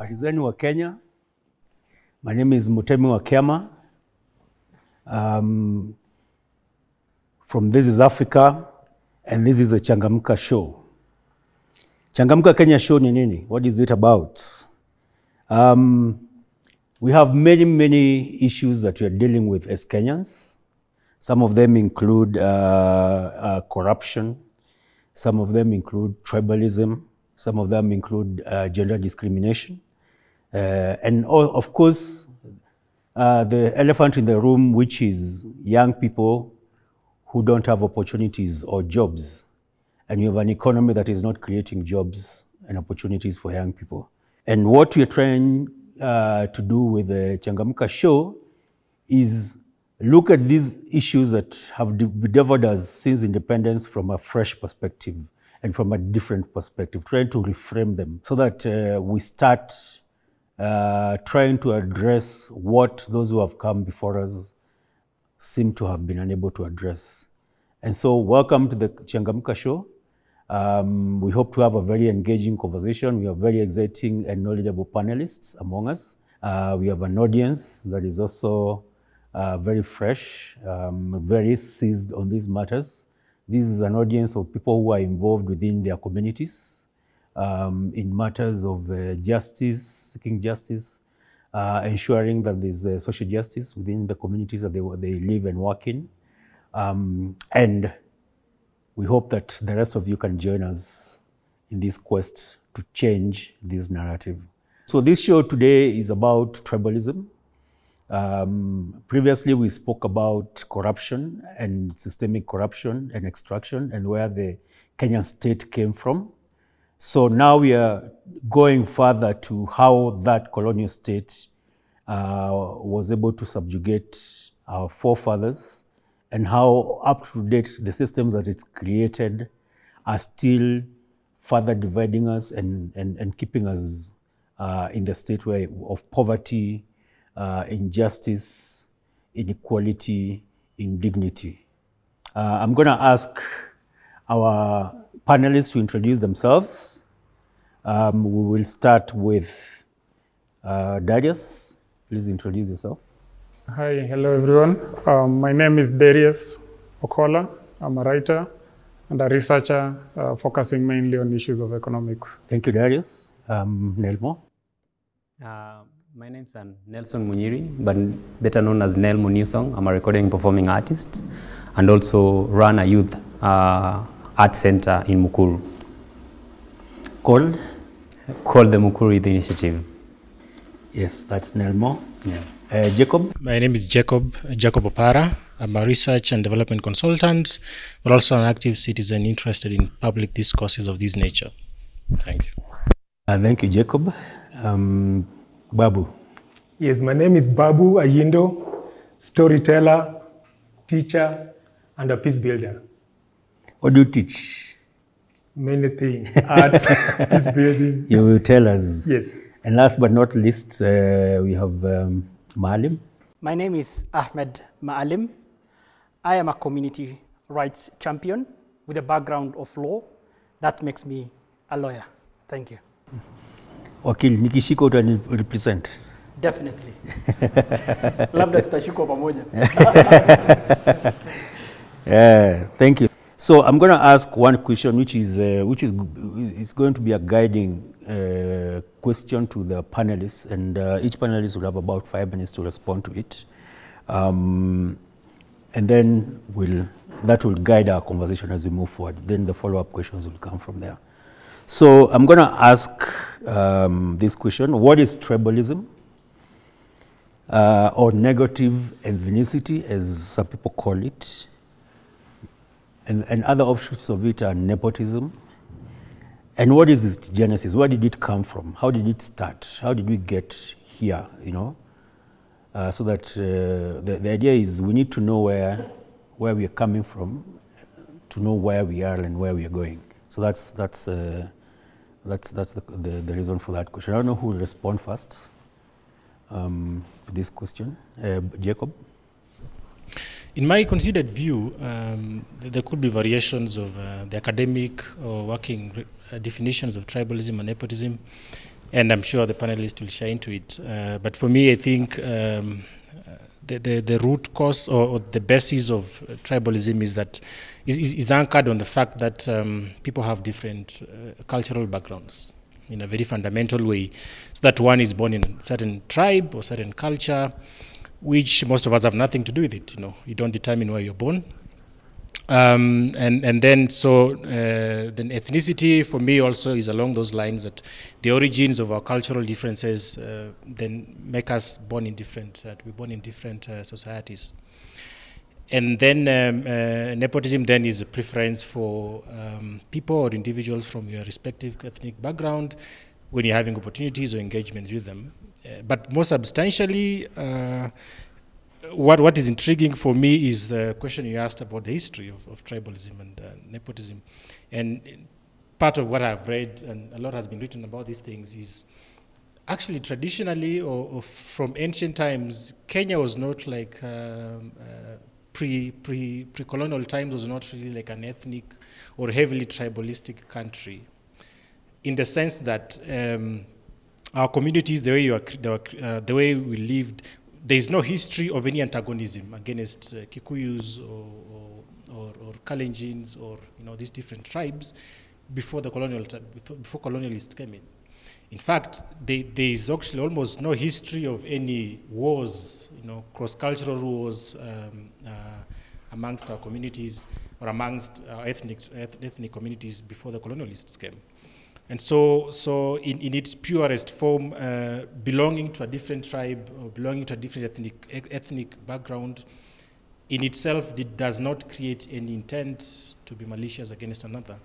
Habari zenu wa Kenya. My name is Mutemi Wakiama. From This is Africa, and this is the Changamka show. Changamka Kenya show ni nini? What is it about? We have many issues that we are dealing with as Kenyans. Some of them include corruption. Some of them include tribalism. Some of them include gender discrimination. And of course, the elephant in the room, which is young people who don't have opportunities or jobs. And you have an economy that is not creating jobs and opportunities for young people. And what we're trying to do with the Changamka show is look at these issues that have bedeviled us since independence from a fresh perspective and from a different perspective, trying to reframe them so that we start trying to address what those who have come before us seem to have been unable to address. And so welcome to the Changamka show. We hope to have a very engaging conversation. We have very exciting and knowledgeable panelists among us. We have an audience that is also very fresh, very seized on these matters. This is an audience of people who are involved within their communities in matters of justice, seeking justice, ensuring that there's social justice within the communities that they live and work in. And we hope that the rest of you can join us in this quest to change this narrative. So this show today is about tribalism. Previously, we spoke about corruption and systemic corruption and extraction and where the Kenyan state came from. So now we are going further to how that colonial state was able to subjugate our forefathers and how up to date the systems that it's created are still further dividing us and keeping us in the state of poverty, injustice, inequality, indignity. I'm going to ask our panelists to introduce themselves. We will start with Darius. Please introduce yourself. Hi, hello everyone. My name is Darius Ocala. I'm a writer and a researcher focusing mainly on issues of economics. Thank you, Darius. Nelmo. My name is Nelson Munyiri, but better known as Nel Munisong. I'm a recording and performing artist and also run a youth art center in Mukuru. Called the Mukuru Youth Initiative. Yes, that's Nelmo. Yeah. Jacob? My name is Jacob Opara. I'm a research and development consultant, but also an active citizen interested in public discourses of this nature. Thank you. Thank you, Jacob. Babu? Yes, my name is Babu Ayindo, storyteller, teacher, and a peace builder. What do you teach? Many things, arts, peace building. You will tell us. Yes. And last but not least, we have Maalim. My name is Ahmed Maalim. I am a community rights champion with a background of law. That makes me a lawyer. Thank you. Wakili, nikishika utani represent? Definitely. Labda tutashikwa pamoja. Thank you. So I'm going to ask one question, which is going to be a guiding question to the panelists, and each panelist will have about 5 minutes to respond to it, and then that will guide our conversation as we move forward. Then the follow-up questions will come from there. So I'm going to ask this question: what is tribalism, or negative ethnicity, as some people call it? And other offshoots of it are nepotism. And what is its genesis? Where did it come from? How did it start? How did we get here, you know? So that the idea is we need to know where we are coming from to know where we are and where we are going. So that's the reason for that question. I don't know who will respond first to this question. Jacob? In my considered view, there could be variations of the academic or working definitions of tribalism and nepotism. and I'm sure the panelists will share into it. But for me, I think the root cause or the basis of tribalism is anchored on the fact that people have different cultural backgrounds in a very fundamental way. So that one is born in a certain tribe or certain culture, which most of us have nothing to do with it. You don't determine where you're born. And then then ethnicity for me also is along those lines, that the origins of our cultural differences then make us born in different societies. And then nepotism then is a preference for people or individuals from your respective ethnic background when you're having opportunities or engagements with them. But more substantially, what is intriguing for me is the question you asked about the history of tribalism and nepotism. And part of what I've read, and a lot has been written about these things, is actually traditionally or from ancient times, Kenya was not like pre-colonial times was not really like an ethnic or heavily tribalistic country, in the sense that our communities, the way we lived, there is no history of any antagonism against Kikuyus or Kalenjins or these different tribes before the before colonialists came in. In fact, there is actually almost no history of any wars, cross-cultural wars amongst our communities or amongst our ethnic communities before the colonialists came. And so in its purest form, belonging to a different tribe or belonging to a different ethnic background in itself does not create any intent to be malicious against another.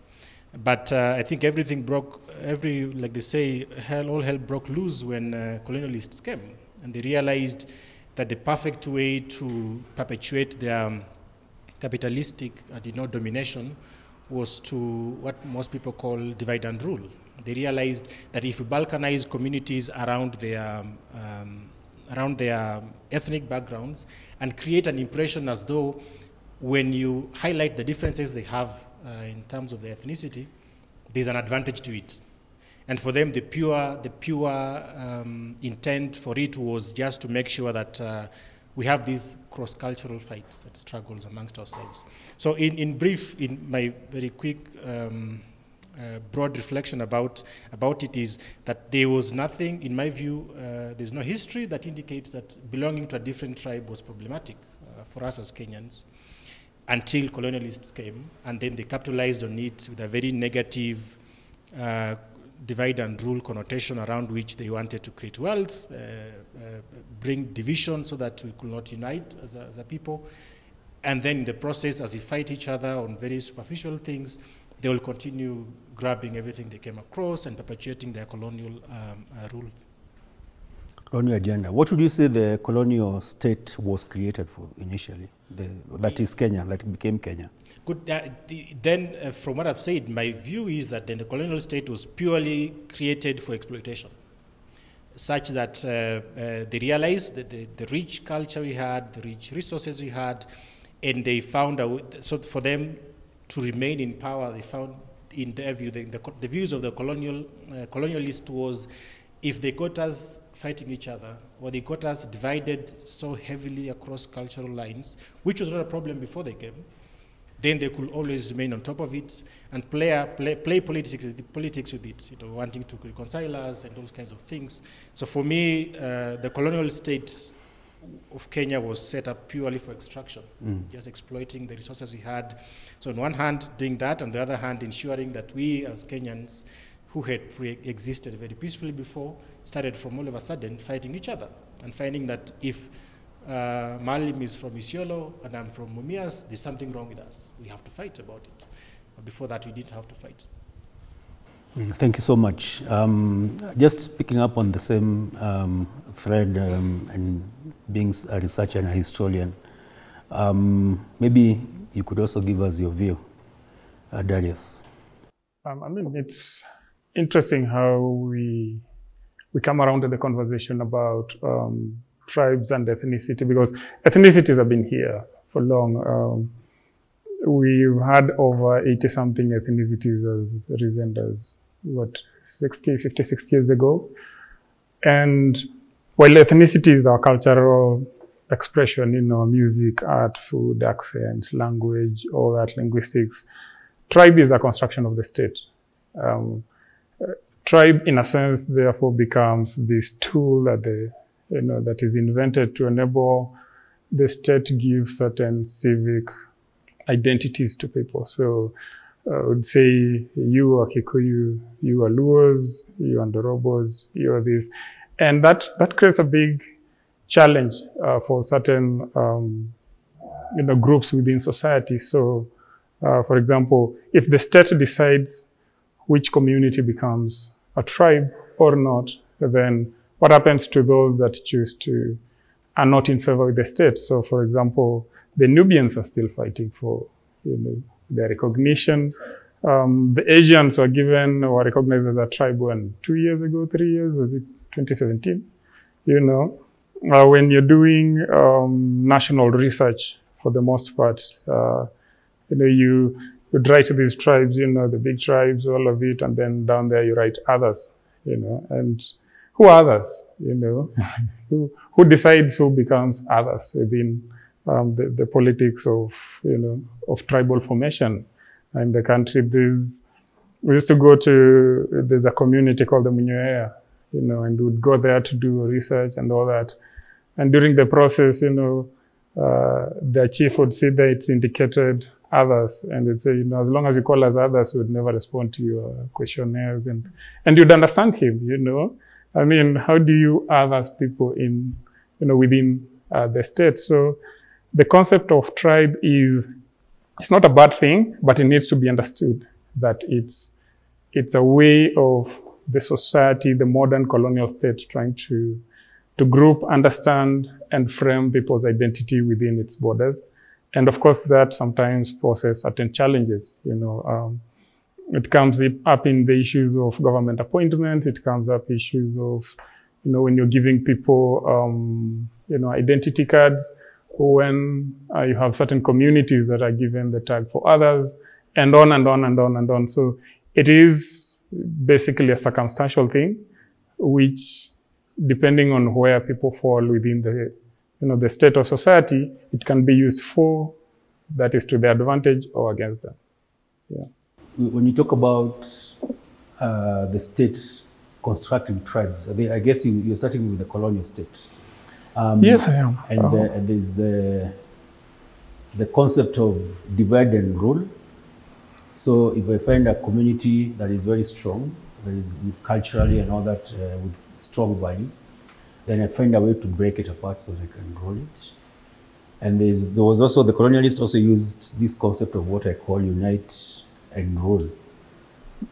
But I think everything like they say, all hell broke loose when colonialists came, and they realized that the perfect way to perpetuate their capitalistic domination was to what most people call divide and rule. They realized that if you balkanize communities around their ethnic backgrounds and create an impression as though when you highlight the differences they have in terms of their ethnicity, there's an advantage to it. And for them, the pure intent for it was just to make sure that we have these cross-cultural fights and struggles amongst ourselves. So in brief, in my very quick, broad reflection about it is that there was nothing, in my view, there's no history that indicates that belonging to a different tribe was problematic for us as Kenyans until colonialists came, and then they capitalized on it with a very negative divide and rule connotation around which they wanted to create wealth, bring division so that we could not unite as a people. And then in the process, as we fight each other on very superficial things, they will continue grabbing everything they came across and perpetuating their colonial rule. Colonial agenda. What would you say the colonial state was created for initially? That is Kenya, that became Kenya. Good. Then, from what I've said, my view is that then the colonial state was purely created for exploitation, such that they realized that the rich culture we had, the rich resources we had, and they found out, so for them to remain in power, they found, in their view, the views of the colonialist was, if they got us fighting each other, or they got us divided so heavily across cultural lines, which was not a problem before they came, then they could always remain on top of it and play politics with it, wanting to reconcile us and those kinds of things. So for me, the colonial state of Kenya was set up purely for extraction, just exploiting the resources we had. So on one hand, doing that, on the other hand, ensuring that we as Kenyans who had existed very peacefully before started from all of a sudden fighting each other and finding that if Malim is from Isiolo and I'm from Mumias, there's something wrong with us. We have to fight about it. But before that, we didn't have to fight. Thank you so much. Just picking up on the same thread and being a researcher and a historian, maybe you could also give us your view, Darius. I mean, it's interesting how we come around to the conversation about tribes and ethnicity, because ethnicities have been here for long. We've had over 80-something ethnicities as recent as 50, 60 years ago. And while ethnicity is our cultural expression, music, art, food, accents, language, all that, linguistics, tribe is a construction of the state. Tribe, in a sense, therefore becomes this tool that that is invented to enable the state to give certain civic identities to people. So I would say you are Kikuyu, you are Luos, you are Ndorobos, you are this. And that creates a big challenge for certain groups within society. So for example, if the state decides which community becomes a tribe or not, then what happens to those that choose to are not in favor of the state? So for example, the Nubians are still fighting for their recognition. The Asians were recognized as a tribe when 2 years ago, 3 years, was it 2017? When you're doing national research, for the most part, you would write these tribes, the big tribes, all of it, and then down there you write others, and who are others, who decides who becomes others within the politics of, of tribal formation in the country. We used to go to, there's a community called the Munyoea, and we would go there to do research and all that. And during the process, the chief would say that it's indicated others, and they'd say, as long as you call us others, we would never respond to your questionnaires, and you'd understand him, I mean, how do you others people in, within the state? So the concept of tribe it's not a bad thing, but it needs to be understood that it's a way of the society, the modern colonial state, trying to group, understand, and frame people's identity within its borders. And of course, that sometimes poses certain challenges. It comes up in the issues of government appointments. It comes up issues of, when you're giving people, identity cards, when you have certain communities that are given the tag for others, and on and on and on and on. So it is basically a circumstantial thing, which, depending on where people fall within the, the state or society, it can be used for, that is to their advantage or against them. Yeah. When you talk about the state constructing tribes, I guess you're starting with the colonial state. Yes, I am. And there's the concept of divide and rule. So if I find a community that is very strong, that is culturally and all that, with strong values, then I find a way to break it apart so that I can roll it. And there was also, the colonialists also used this concept of what I call unite and rule,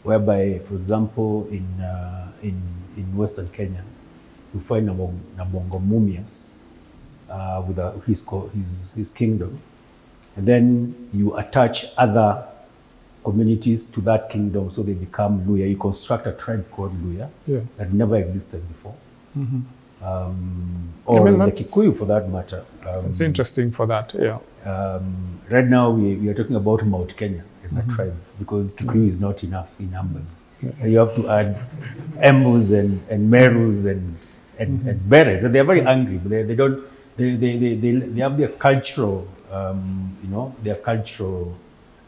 whereby, for example, in Western Kenya, you find Nabongo Mumias with his kingdom, and then you attach other communities to that kingdom, so they become Luya. You construct a tribe called Luya that never existed before. Mm-hmm. Or the Kikuyu, for that matter. It's interesting for that, yeah. Right now, we are talking about Mount Kenya as a tribe, because Kikuyu is not enough in numbers. You have to add Embus and Merus and Beres. And they are very angry, but they have their cultural, their cultural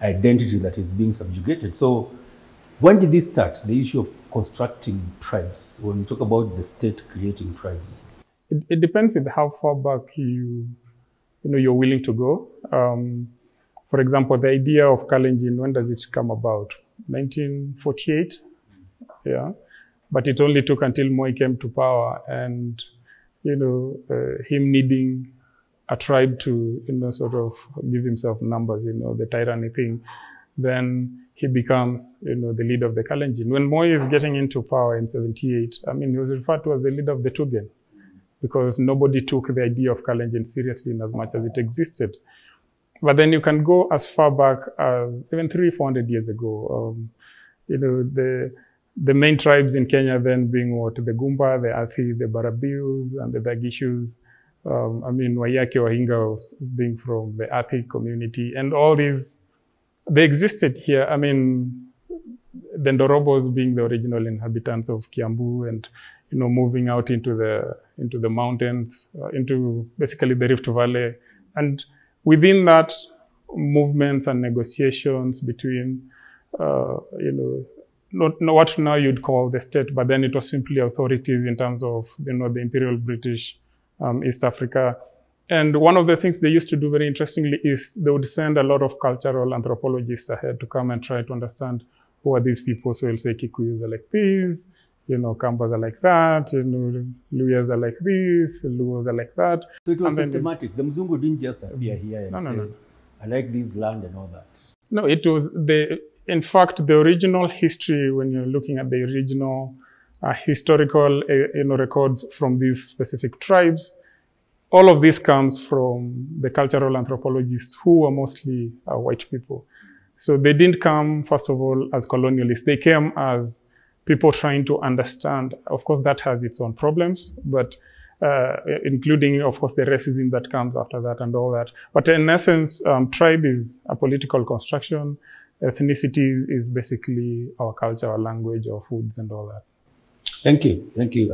identity that is being subjugated. So when did this start, the issue of constructing tribes, when we talk about the state creating tribes? It depends on how far back you're willing to go. For example, the idea of Kalenjin, when does it come about? 1948, yeah. But it only took until Moi came to power, and him needing a tribe to sort of give himself numbers, the tyranny thing. Then he becomes the leader of the Kalenjin. When Moi is getting into power in 78, I mean, he was referred to as the leader of the Tugen, because nobody took the idea of Kalenjin seriously in as much as it existed. But then you can go as far back as even 300-400 years ago. The main tribes in Kenya then being what? The Gumba, the Athi, the Barabius, and the Bagishus. Wayaki Wahinga was being from the Athi community. And all these, they existed here. the Ndorobos being the original inhabitants of Kiambu, and moving out into the mountains, into basically the Rift Valley, and within that, movements and negotiations between, not what now you'd call the state, but then it was simply authorities in terms of, the Imperial British East Africa. And one of the things they used to do very interestingly is they would send a lot of cultural anthropologists ahead to come and try to understand who are these people. So you'll say Kikuyus are like this, Kambas are like that, Luyas are like this, Luos are like that. So it was systematic. The Mzungu didn't just appear here and say, I like this land and all that. No, it was in fact, the original history, when you're looking at the original historical records from these specific tribes, all of this comes from the cultural anthropologists who were mostly white people. So they didn't come, first of all, as colonialists. They came as people trying to understand. Of course, that has its own problems, but including, of course, the racism that comes after that and all that. But in essence, tribe is a political construction. Ethnicity is basically our culture, our language, our foods, and all that. Thank you. Thank you.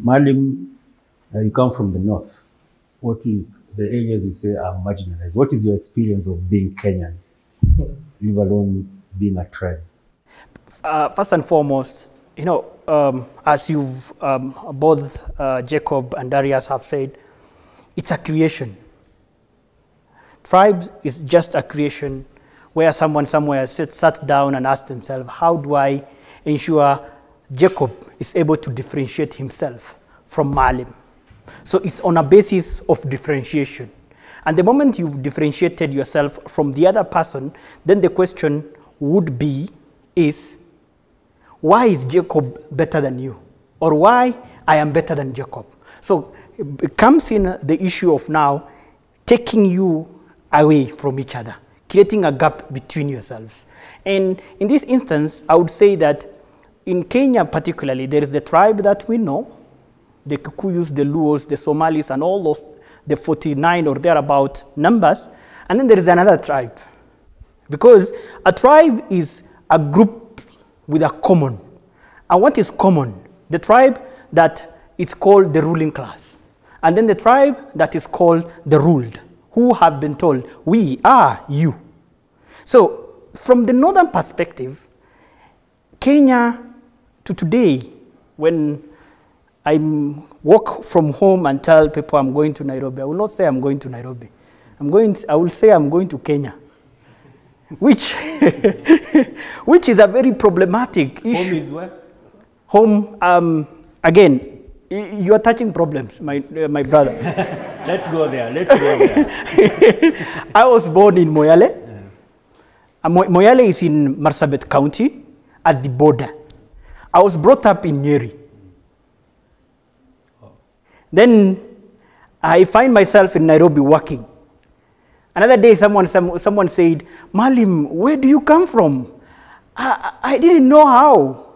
Malim, you come from the north. What the areas you say are marginalized? What is your experience of being Kenyan, leave alone being a tribe? First and foremost, as you've both Jacob and Darius have said, it's a creation. Tribes is just a creation where someone somewhere sat down and asked themselves, how do I ensure Jacob is able to differentiate himself from Malim? So it's on a basis of differentiation. And the moment you've differentiated yourself from the other person, then the question would be is, why is Jacob better than you? Or why I am better than Jacob? So it comes in the issue of now taking you away from each other, creating a gap between yourselves. And in this instance, I would say that in Kenya particularly, there is the tribe that we know, the Kikuyus, the Luos, the Somalis, and all those, the 49 or thereabout numbers. And then there is another tribe. Because a tribe is a group with a common. And what is common? The tribe that is called the ruling class. And then the tribe that is called the ruled, who have been told, we are you. So from the northern perspective, Kenya to today, when I walk from home and tell people I'm going to Nairobi, I will not say I'm going to Nairobi. I will say I'm going to Kenya, which is a very problematic issue. Home is where? Home, again, you are touching problems, my brother. Let's go there, let's go there. I was born in Moyale. Moyale is in Marsabit County at the border. I was brought up in Nyeri. Then I find myself in Nairobi working. Another day, someone said, Malim, where do you come from? I didn't know how.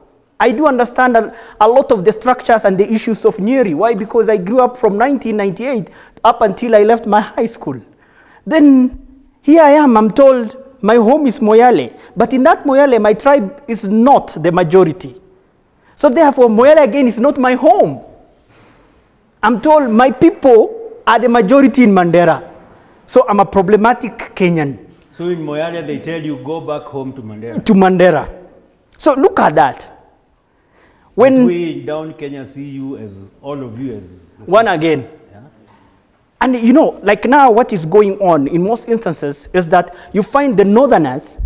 I do understand a lot of the structures and the issues of Nyeri. Why? Because I grew up from 1998 up until I left my high school. Then here I am, I'm told my home is Moyale. But in that Moyale, my tribe is not the majority. So therefore, Moyale again is not my home. I'm told my people are the majority in Mandera. So I'm a problematic Kenyan. So in Moyale, they tell you, go back home to Mandera. To Mandera. So look at that. When we down Kenya see you as, all of you as... One again. Yeah? And like now what is going on in most instances is that you find the northerners,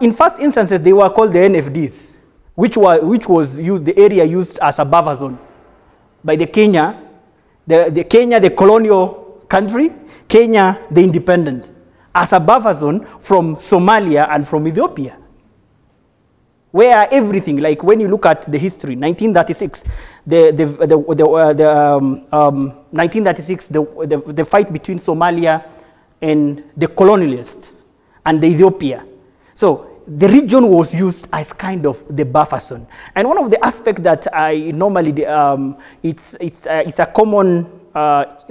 in first instances they were called the NFDs, which was used, the area used as a buffer zone by the Kenya, Kenya, the colonial country, Kenya, the independent, as a buffer zone from Somalia and from Ethiopia. Where everything, like when you look at the history, 1936, the fight between Somalia and the colonialists and the Ethiopia. So the region was used as kind of the buffer zone. And one of the aspects that I normally, it's a common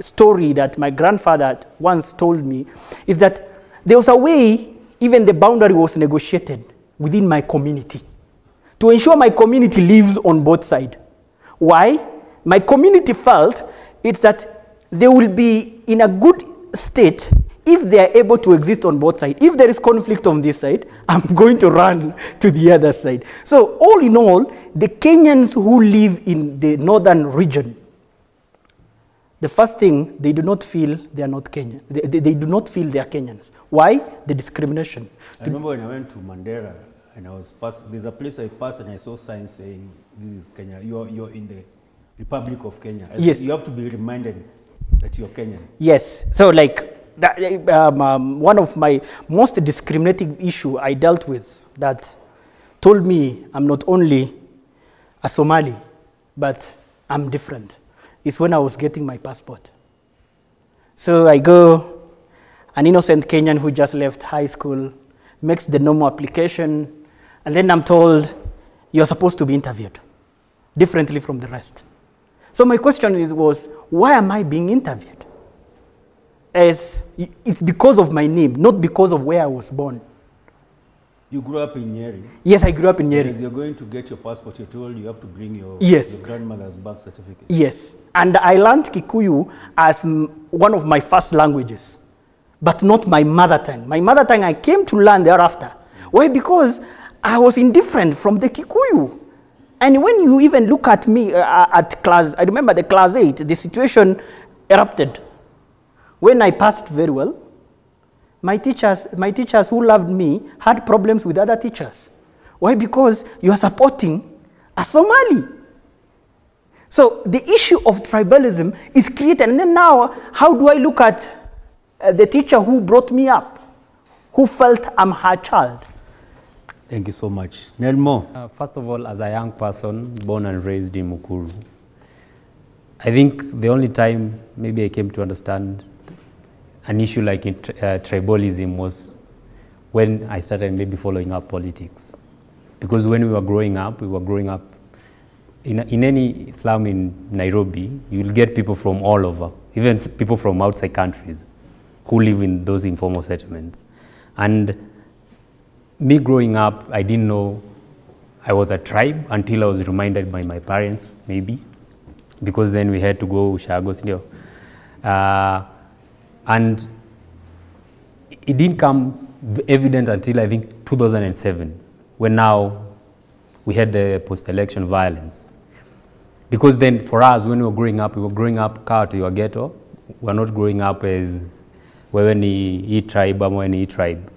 story that my grandfather once told me, is that there was a way even the boundary was negotiated within my community. to ensure my community lives on both sides. Why? My community felt it's that they will be in a good state if they are able to exist on both sides. If there is conflict on this side, I'm going to run to the other side. So all in all, the Kenyans who live in the northern region, the first thing, they do not feel they are not Kenyan. They do not feel they are Kenyans. Why? The discrimination. I remember when I went to Mandera, and I was there's a place I passed and I saw signs saying, this is Kenya, you're in the Republic of Kenya. Yes. You have to be reminded that you're Kenyan. Yes. So like, that, one of my most discriminating issue I dealt with that told me I'm not only a Somali, but I'm different, is when I was getting my passport. So I go, an innocent Kenyan who just left high school, makes the normal application, and then I'm told, you're supposed to be interviewed differently from the rest. So my question was, why am I being interviewed? As it's because of my name, not because of where I was born. You grew up in Nyeri? Yes, I grew up in Nyeri. As you're going to get your passport, you're told you have to bring your grandmother's birth certificate. Yes, and I learned Kikuyu as one of my first languages, but not my mother tongue. My mother tongue I came to learn thereafter. Why? Because I was indifferent from the Kikuyu. And when you even look at me at class, I remember the class 8, the situation erupted. When I passed very well, my teachers who loved me had problems with other teachers. Why? Because you are supporting a Somali. So the issue of tribalism is created. And then now, how do I look at the teacher who brought me up, who felt I'm her child? Thank you so much. Nelmo. First of all, as a young person born and raised in Mukuru, I think the only time maybe I came to understand an issue like tribalism was when I started maybe following up politics. Because when we were growing up in any slum in Nairobi, you will get people from all over, even people from outside countries who live in those informal settlements. And me growing up, I didn't know I was a tribe until I was reminded by my parents, maybe, because then we had to go Ushago. And it didn't come evident until I think 2007, when now we had the post-election violence. Because then for us, when we were growing up car to your ghetto. We're not growing up as wewe tribe ama wewe tribe.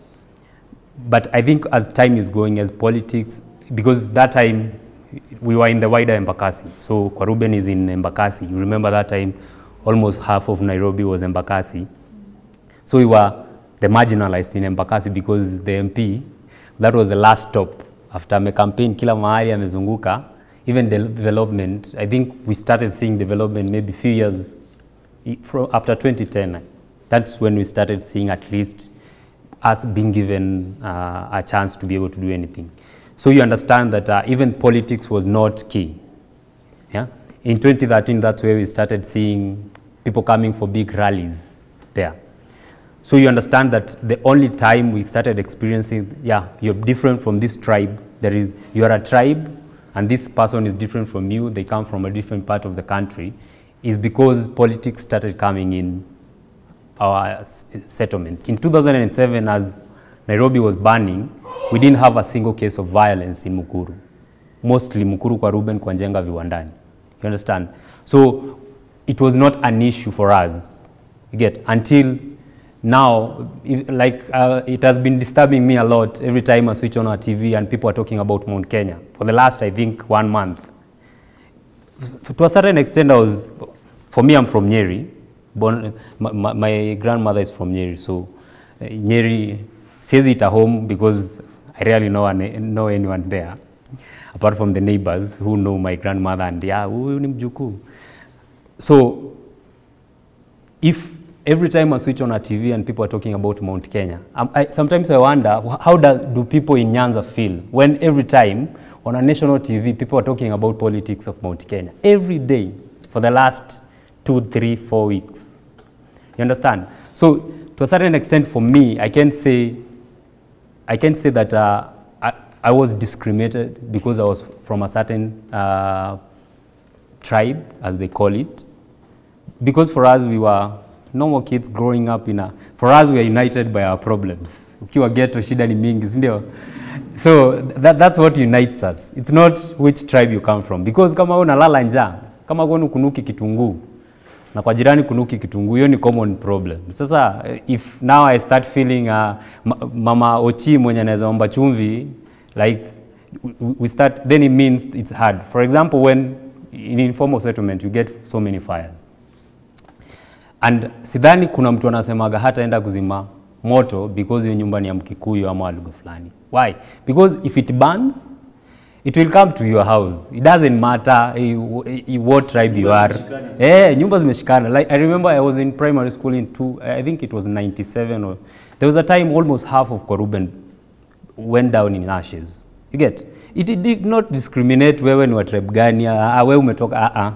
But I think as time is going, as politics, because that time we were in the wider Embakasi. So Kwaruben is in Embakasi. You remember that time almost half of Nairobi was Embakasi. So we were the marginalized in Embakasi because the MP, that was the last stop. After my campaign, kila mahali amezunguka, even the development, I think we started seeing development maybe a few years after 2010. That's when we started seeing at least us being given a chance to be able to do anything. So you understand that even politics was not key. Yeah? In 2013, that's where we started seeing people coming for big rallies there. So you understand that the only time we started experiencing, yeah, you're different from this tribe. You are a tribe, and this person is different from you. They come from a different part of the country, is because politics started coming in our settlement. In 2007, as Nairobi was burning, we didn't have a single case of violence in Mukuru. Mostly Mukuru, Kwaruben, Kwanjenga, Viwandani. You understand? So it was not an issue for us, you get, until now, it has been disturbing me a lot every time I switch on our TV and people are talking about Mount Kenya. For the last, I think, 1 month. To a certain extent, for me, I'm from Nyeri. My grandmother is from Nyeri, so Nyeri says it at home because I rarely know anyone there, apart from the neighbors who know my grandmother and yeah, so if every time I switch on a TV and people are talking about Mount Kenya, sometimes I wonder, how do people in Nyanza feel when every time on a national TV people are talking about politics of Mount Kenya every day for the last 2, 3, 4 weeks? You understand? So to a certain extent, for me, I can say that I was discriminated because I was from a certain tribe, as they call it. Because for us, we were normal kids growing up for us, we are united by our problems. Ukiwa ghetto, shida ni mingi, sindio? So that's what unites us. It's not which tribe you come from. Because kama unalala njaa, kama kwenu kunuki kitunguu, na kwa jirani kunuki kitunguu, hiyo ni common problem. Sasa, if now I start feeling mama ochi mwenye anaweza omba chumvi, like, we start, then it means it's hard. For example, when in informal settlement, you get so many fires. And sidhani kuna mtu anasemaga hata enda kuzima moto because hiyo nyumba ni ya Mkikuyu ama lugha fulani. Why? Because if it burns, it will come to your house. It doesn't matter what tribe you are. Nyumba zimeshikana. Like, I remember I was in primary school I think it was 97, or there was a time almost half of Koruben went down in ashes. You get? It did not discriminate wewe ni wa tribe gani, wewe umetoka,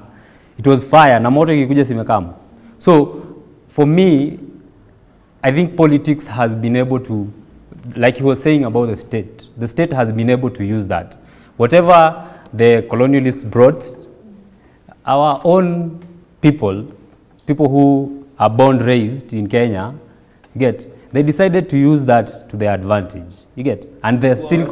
It was fire, na moto ikikuja simekama. So, for me, I think politics has been able to, like he was saying about the state has been able to use that. Whatever the colonialists brought, our own people who are born, raised in Kenya, you get, they decided to use that to their advantage, you get, and they're still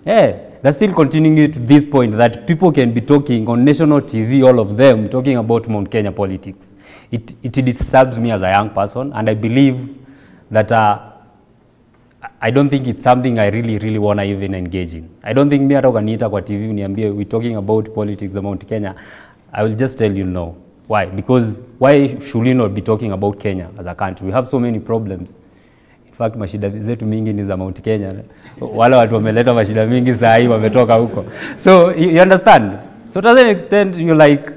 they're still continuing to this point that people can be talking on national TV, all of them, talking about Mount Kenya politics. It disturbs me as a young person, and I believe that I don't think it's something I really want to even engage in. I don't think me hata ukaniita kwa TV uniambie we're talking about politics of Mount Kenya, I will just tell you no. Why? Because why should we not be talking about Kenya as a country? We have so many problems. In fact, mashida zetu mingi ni za Mount Kenya. Wale watu wameleta mashida mingi saa hii wametoka huko. So you understand? So to an extent you're like,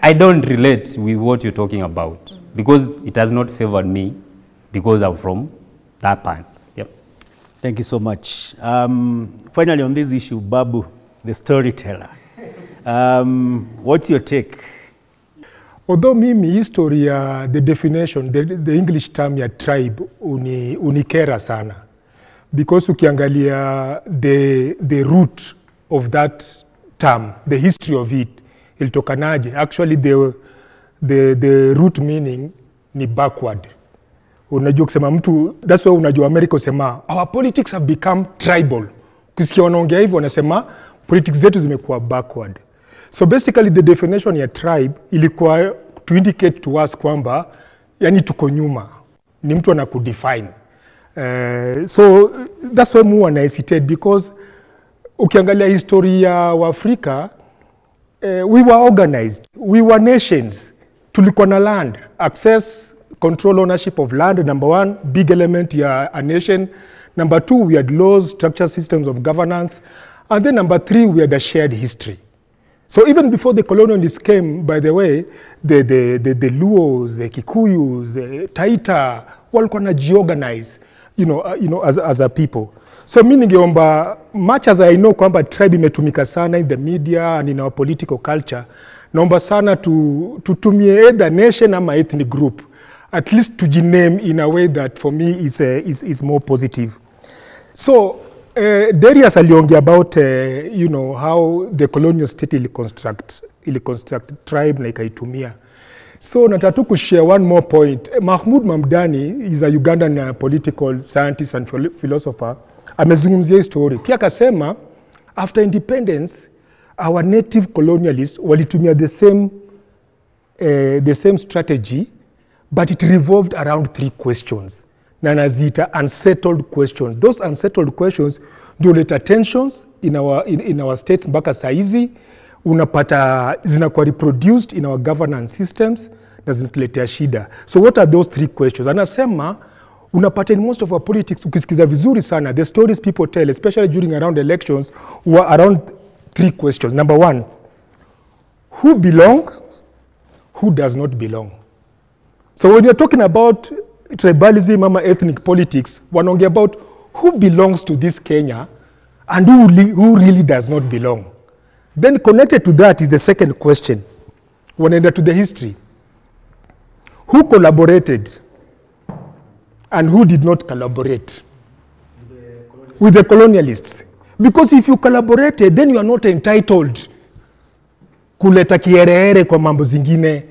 I don't relate with what you're talking about because it has not favored me because I'm from that part. Yep. Thank you so much. Finally, on this issue, Babu, the storyteller. What's your take? Although mimi history the definition, the English term ya tribe unikera sana. Because ukiangalia the root of that term, the history of it, ilitokanaje. Actually, the root meaning ni backward. Unajua kusema mtu, that's why unajua America usema, our politics have become tribal. Kusikia wanaongea hivyo wanasema, politics zetu zimekuwa backward. So basically the definition ya tribe ilikuwa to indicate to us kwamba, yani tuko nyuma. Ni mtu anakudefine. So that's why mu wana hesitate because ukiangalia historia wa Afrika, we were organized, we were nations, tulikuwa na land, access, control, ownership of land, number one, big element ya a nation. Number two, we had laws, structured systems of governance. And then number three, we had a shared history. So even before the colonialists came, by the way, the Luos, the Kikuyus, the Taita, walikuwa na georganize, as a people. So meaning ningeomba, much as I know kwamba tribe imetumika sana in the media and in our political culture, naomba sana tutumie either nation ama ethnic group, at least to name in a way that for me is more positive. So Darius aliongea about how the colonial state ili construct tribe na ikaitumia. So nataka kushare one more point. Mahmoud Mamdani is a Ugandan political scientist and philosopher. Amezungumzia story. Pia akasema after independence our native colonialists walitumia the same strategy, but it revolved around three questions. Na nazita unsettled questions. Those unsettled questions ndio leta tensions in our states mpaka saizi unapata zinakuwa reproduced in our governance systems na zinatuletea shida. So what are those three questions? Anasema unapata in most of our politics, ukisikiza vizuri sana, the stories people tell, especially during around elections, were around three questions. Number one, who belongs, who does not belong? So when you're talking about tribalism ama ethnic politics, wanaongea about who belongs to this Kenya and who really does not belong. Then connected to that is the second question. Wanaenda to the history. Who collaborated and who did not collaborate with the colonialists. Because if you collaborated, then you are not entitled kuleta kiherehere kwa mambo zingine.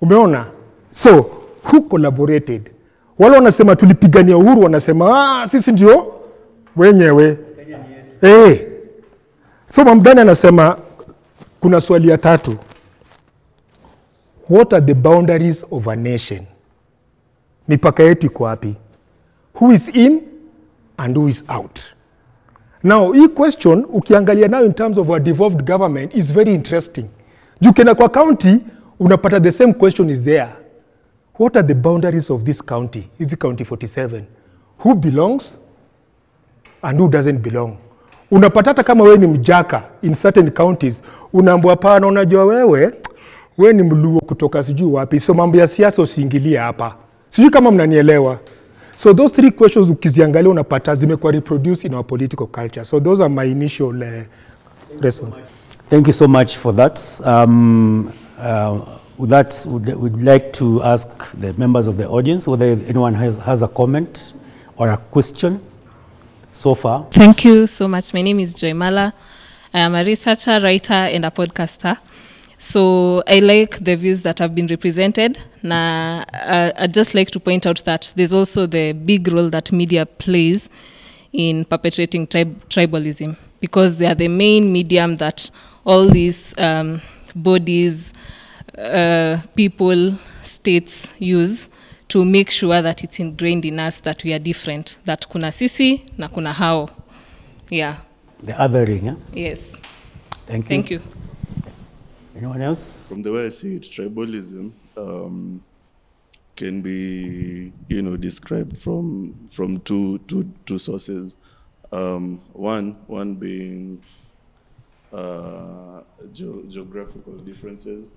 Umeona? So, who collaborated? Wale wanasema tulipigania uhuru, wanasema, sisi ndio wenyewe. So, Mamdani anasema, kuna swali ya tatu. What are the boundaries of a nation? Mipaka yetu iko wapi? Who is in and who is out? Now, hii question, ukiangalia now in terms of a devolved government, is very interesting. Juu kena kwa county, unapata the same question is there. What are the boundaries of this county? Is it county 47? Who belongs and who doesn't belong? Unapata hata kama wewe ni mjaka in certain counties, unaambiwa pana, unajua wewe ni mluo kutoka sijui wapi, so mambo ya siasa usiingilie hapa. Sijui kama mnanielewa. So those three questions ukiziangalia unapata zimekuwa reproduced in our political culture. So those are my initial response. Thank you so much for that. With that, we'd like to ask the members of the audience whether anyone has a comment or a question so far. Thank you so much. My name is Joymala. I am a researcher, writer, and a podcaster. So I like the views that have been represented. I'd just like to point out that there's also the big role that media plays in perpetrating tribalism, because they are the main medium that all these bodies, people, states use to make sure that it's ingrained in us that we are different, that kuna sisi na kuna hao. Yeah. The othering, yeah? Yes. Thank you. Thank you. Anyone else? From the way I see it, tribalism can be, described from two sources. One being geographical differences,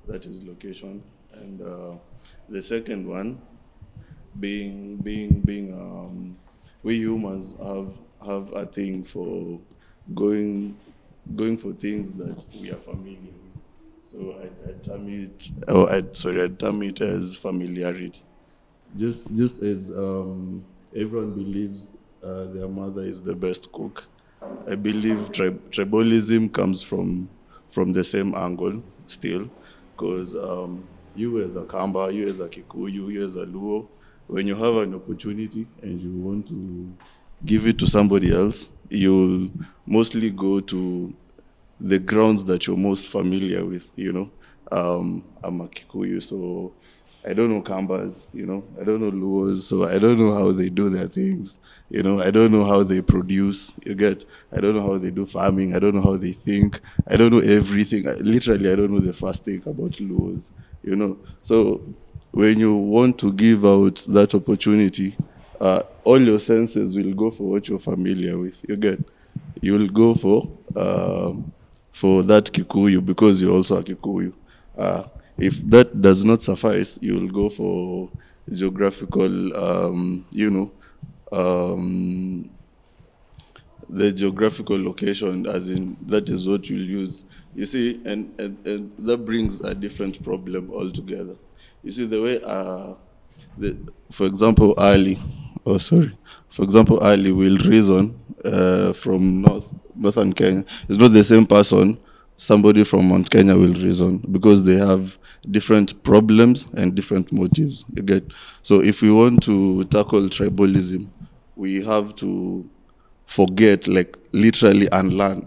that is location, and the second one being we humans have a thing for going for things that we are familiar with. So I'd term it as familiarity. Just as everyone believes their mother is the best cook, I believe tribalism comes from the same angle still, because you as a Kamba, you as a Kikuyu, you as a Luo, when you have an opportunity and you want to give it to somebody else, you'll mostly go to the grounds that you're most familiar with, I'm a Kikuyu, so I don't know Kambas, I don't know Luos, so I don't know how they do their things, I don't know how they produce, I don't know how they do farming, I don't know how they think, I don't know everything, literally I don't know the first thing about Luos, So when you want to give out that opportunity, all your senses will go for what you're familiar with, You'll go for that Kikuyu because you're also a Kikuyu. If that does not suffice, you'll go for geographical, the geographical location, as in that is what you'll use. You see, and that brings a different problem altogether. You see, the way, for example, Ali will reason from northern Kenya. It's not the same person somebody from Mount Kenya will reason, because they have different problems and different motives. So if we want to tackle tribalism, we have to forget, like literally unlearn.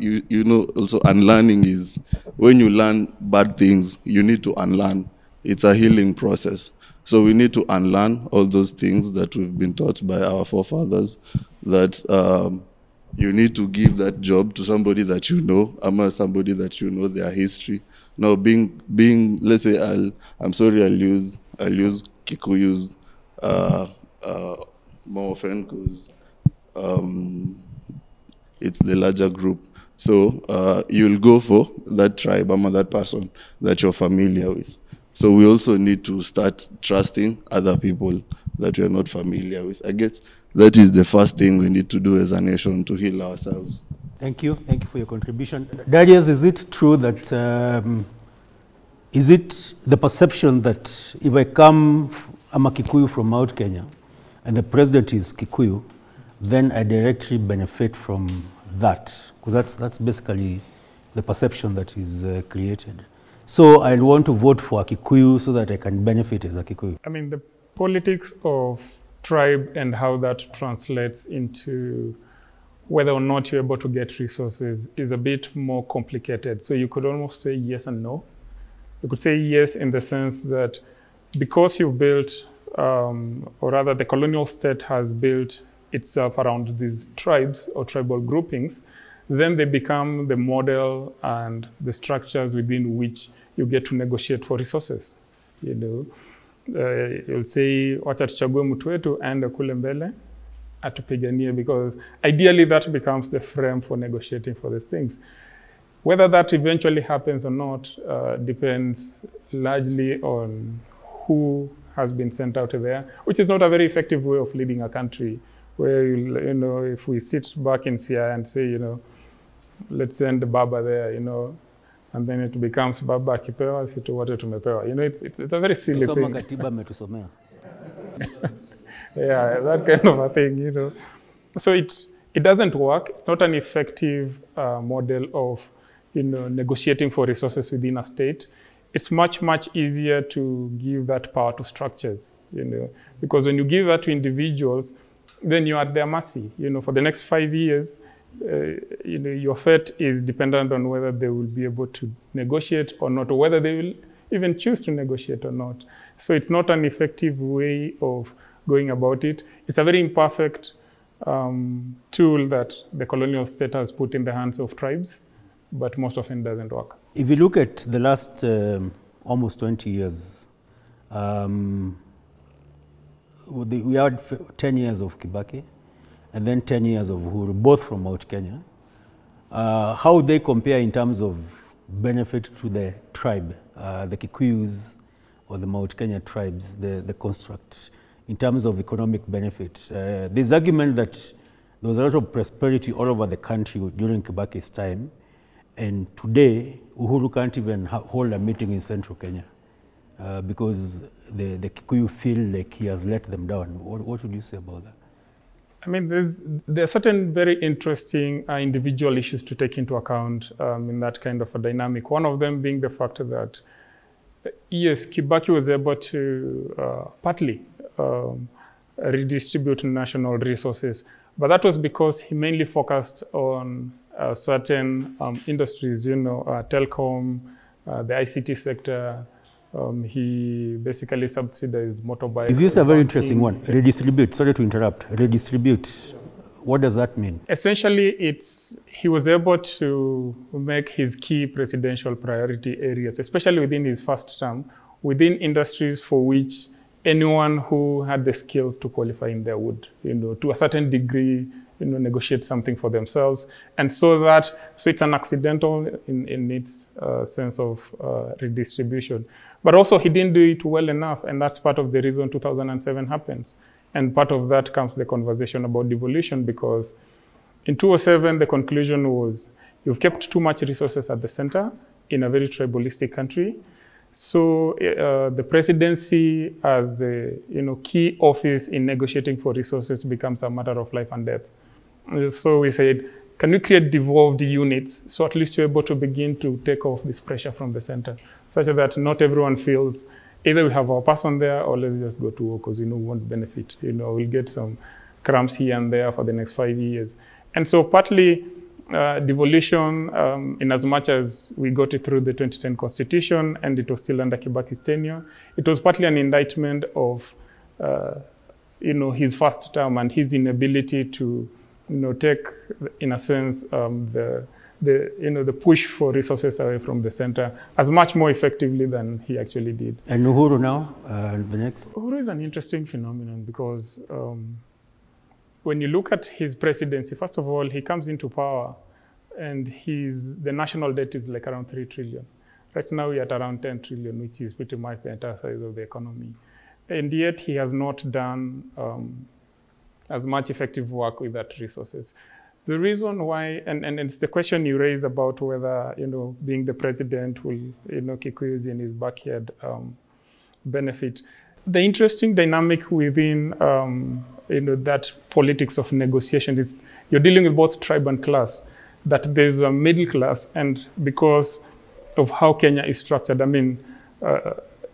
Also unlearning is when you learn bad things, you need to unlearn. It's a healing process. So we need to unlearn all those things that we've been taught by our forefathers, that you need to give that job to somebody that somebody that their history. Now, being let's say, I'll use Kikuyus more often because it's the larger group. So you'll go for that tribe, that person that you're familiar with. So we also need to start trusting other people that we're not familiar with. I guess that is the first thing we need to do as a nation to heal ourselves. Thank you. Thank you for your contribution. Darius, is it true that, is it the perception that if I'm a Kikuyu from Mount Kenya and the president is Kikuyu, then I directly benefit from that, because that's basically the perception that is created. So I want to vote for a Kikuyu so that I can benefit as a Kikuyu. I mean, the politics of tribe and how that translates into whether or not you're able to get resources is a bit more complicated. So you could almost say yes and no. You could say yes in the sense that because you've built, or rather the colonial state has built itself around these tribes or tribal groupings, then they become the model and the structures within which you get to negotiate for resources. You know, you'll say, wacha tuchague mtu wetu aende kule mbele atupiganie, because ideally that becomes the frame for negotiating for these things. Whether that eventually happens or not depends largely on who has been sent out there, which is not a very effective way of leading a country, where, you know, if we sit back in Sia and say, you know, let's send the Baba there, you know, and then it becomes Baba akipewa, sisi wote tumepewa. You know, it's a very silly thing. Yeah, that kind of a thing, you know. So it doesn't work. It's not an effective model of, you know, negotiating for resources within a state. It's much, much easier to give that power to structures, you know, because when you give that to individuals, then you're at their mercy. You know, for the next 5 years, you know, your fate is dependent on whether they will be able to negotiate or not, or whether they will even choose to negotiate or not. So it's not an effective way of going about it. It's a very imperfect tool that the colonial state has put in the hands of tribes, but most often doesn't work. If you look at the last almost 20 years, we had 10 years of Kibaki and then 10 years of Uhuru, both from Mount Kenya. How they compare in terms of benefit to the tribe, the Kikuyus or the Mount Kenya tribes, the construct, in terms of economic benefit. There's argument that there was a lot of prosperity all over the country during Kibaki's time, and today Uhuru can't even hold a meeting in central Kenya because the Kikuyu feel like he has let them down. What would you say about that? I mean, there are certain very interesting individual issues to take into account in that kind of a dynamic. One of them being the fact that, yes, Kibaki was able to partly redistribute national resources, but that was because he mainly focused on certain industries, you know, telecom, the ICT sector. He basically subsidized motorbikes. You've used a very interesting one, redistribute. Sorry to interrupt. Redistribute. What does that mean? Essentially, he was able to make his key presidential priority areas, especially within his first term, within industries for which anyone who had the skills to qualify in there would, you know, to a certain degree, you know, negotiate something for themselves. And so it's an accidental in its sense of redistribution. But also he didn't do it well enough, and that's part of the reason 2007 happens. And part of that comes the conversation about devolution, because in 2007, the conclusion was, you've kept too much resources at the center in a very tribalistic country. So the presidency as the, you know, key office in negotiating for resources becomes a matter of life and death. So we said, can we create devolved units so at least you're able to begin to take off this pressure from the center, such that not everyone feels either we have our person there or let's just go to war because we know we won't benefit. You know, we'll get some crumbs here and there for the next 5 years. And so partly devolution, in as much as we got it through the 2010 constitution and it was still under Kibaki's tenure, it was partly an indictment of, you know, his first term and his inability to, you know, take, in a sense, the push for resources away from the center as much more effectively than he actually did. And Uhuru now, the next? Uhuru is an interesting phenomenon because when you look at his presidency, first of all, he comes into power and the national debt is like around 3 trillion. Right now we're at around 10 trillion, which is pretty much the entire size of the economy. And yet he has not done as much effective work with that resources. The reason why, and it's the question you raised about whether, you know, being the president will, you know, Kikuyus in his backyard benefit. The interesting dynamic within that politics of negotiation. You're dealing with both tribe and class, that there's a middle class, and because of how Kenya is structured, I mean,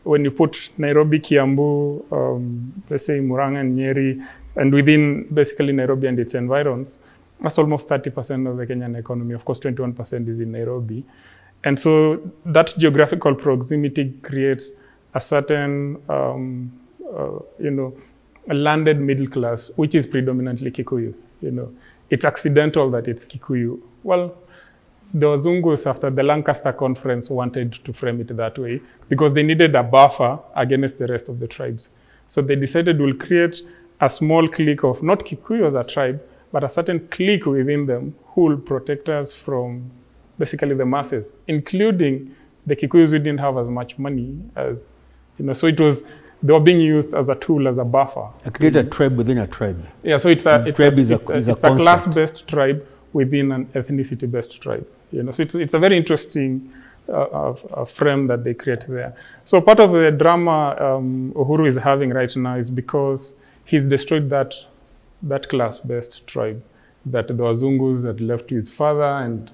when you put Nairobi, Kiambu, let's say Murang'a and Nyeri, and within basically Nairobi and its environs, that's almost 30% of the Kenyan economy. Of course, 21% is in Nairobi. And so that geographical proximity creates a certain, a landed middle class, which is predominantly Kikuyu. It's accidental that it's Kikuyu. Well, the Wazungus, after the Lancaster Conference, wanted to frame it that way because they needed a buffer against the rest of the tribes. So they decided we'll create a small clique of, not Kikuyu as a tribe, but a certain clique within them who will protect us from basically the masses, including the Kikuyus who didn't have as much money as, so they were being used as a tool, as a buffer. Create a tribe within a tribe. Yeah, so it's a class-based tribe within an ethnicity-based tribe. So it's a very interesting frame that they create there. So part of the drama Uhuru is having right now is because he's destroyed that class-based tribe, that the Wazungus that left to his father, and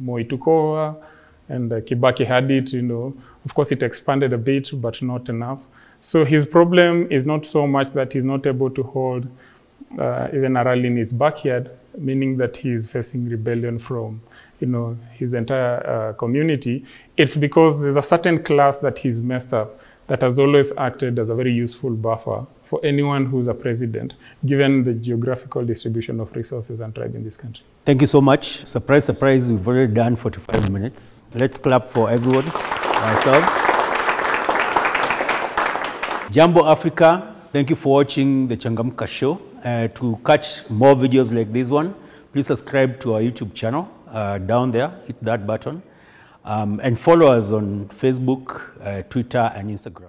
Moi took over, and Kibaki had it. Of course, it expanded a bit, but not enough. So his problem is not so much that he's not able to hold even a rally in his backyard, meaning that he is facing rebellion from his entire community. It's because there's a certain class that he's messed up that has always acted as a very useful buffer for anyone who's a president, given the geographical distribution of resources and tribe in this country. Thank you so much. Surprise, surprise, we've already done 45 minutes. Let's clap for everyone, ourselves. Jambo Africa, thank you for watching the Changamka show. To catch more videos like this one, please subscribe to our YouTube channel down there, hit that button, and follow us on Facebook, Twitter, and Instagram.